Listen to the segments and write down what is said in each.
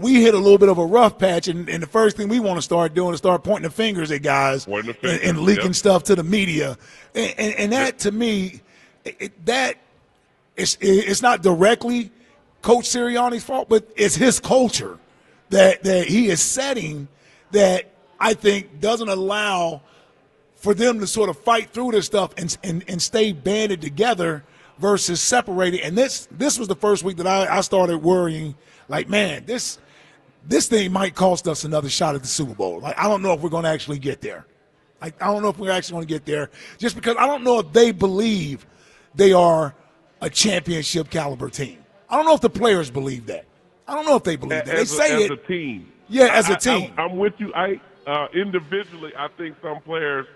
we hit a little bit of a rough patch, and the first thing we want to start doing is start pointing the fingers at guys and leaking stuff to the media. And that, to me, it's not directly Coach Sirianni's fault, but it's his culture that he is setting that I think doesn't allow for them to sort of fight through this stuff and stay banded together versus separated. And this was the first week that I started worrying, like, man, this thing might cost us another shot at the Super Bowl. Like, I don't know if we're going to actually get there. Like, I don't know if we're actually going to get there just because I don't know if they believe they are a championship caliber team. I don't know if the players believe that. I don't know if they believe that. They say it. As a team. Yeah, as a team. I'm with you. Individually, I think some players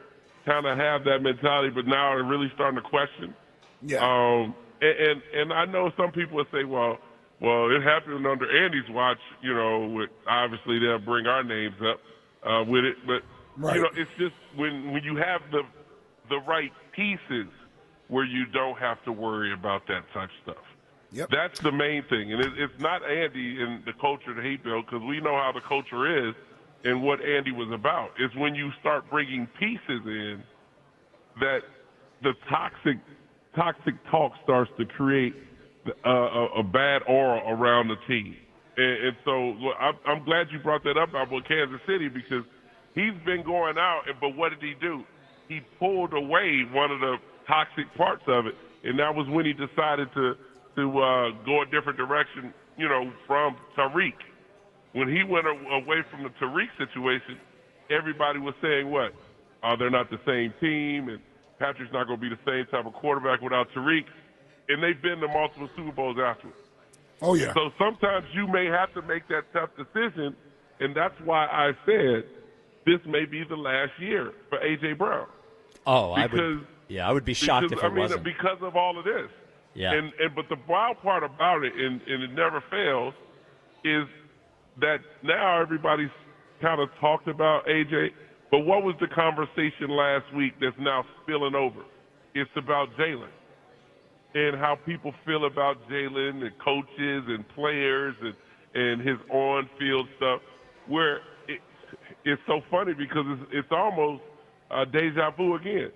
kind of have that mentality, but now they're really starting to question. Yeah. And I know some people would say, well, it happened under Andy's watch. Obviously they'll bring our names up with it, but right. It's just when you have the right pieces where you don't have to worry about that type of stuff. Yep. That's the main thing, and it's not Andy and the culture that he built, because we know how the culture is and what Andy was about. It's when you start bringing pieces in that the toxic talk starts to create a bad aura around the team. And so I'm glad you brought that up about Kansas City, because he's been going out, but what did he do? He pulled away one of the toxic parts of it, and that was when he decided to go a different direction, from Tariq. When he went away from the Tariq situation, everybody was saying what? They're not the same team, and Patrick's not going to be the same type of quarterback without Tariq. And they've been to multiple Super Bowls afterwards. Oh, yeah. So sometimes you may have to make that tough decision, and that's why I said this may be the last year for A.J. Brown. Oh, I would be shocked if it wasn't. Because of all of this. Yeah. But the wild part about it, and it never fails, is that now everybody's kind of talked about AJ, but what was the conversation last week that's now spilling over? It's about Jalen and how people feel about Jalen and coaches and players and his on-field stuff, where it's so funny because it's almost deja vu again.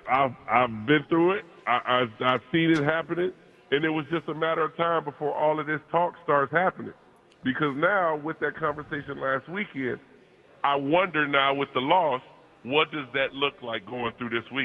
I've been through it. I've seen it happening, and it was just a matter of time before all of this talk starts happening. Because now, with that conversation last weekend, I wonder now with the loss, what does that look like going through this week?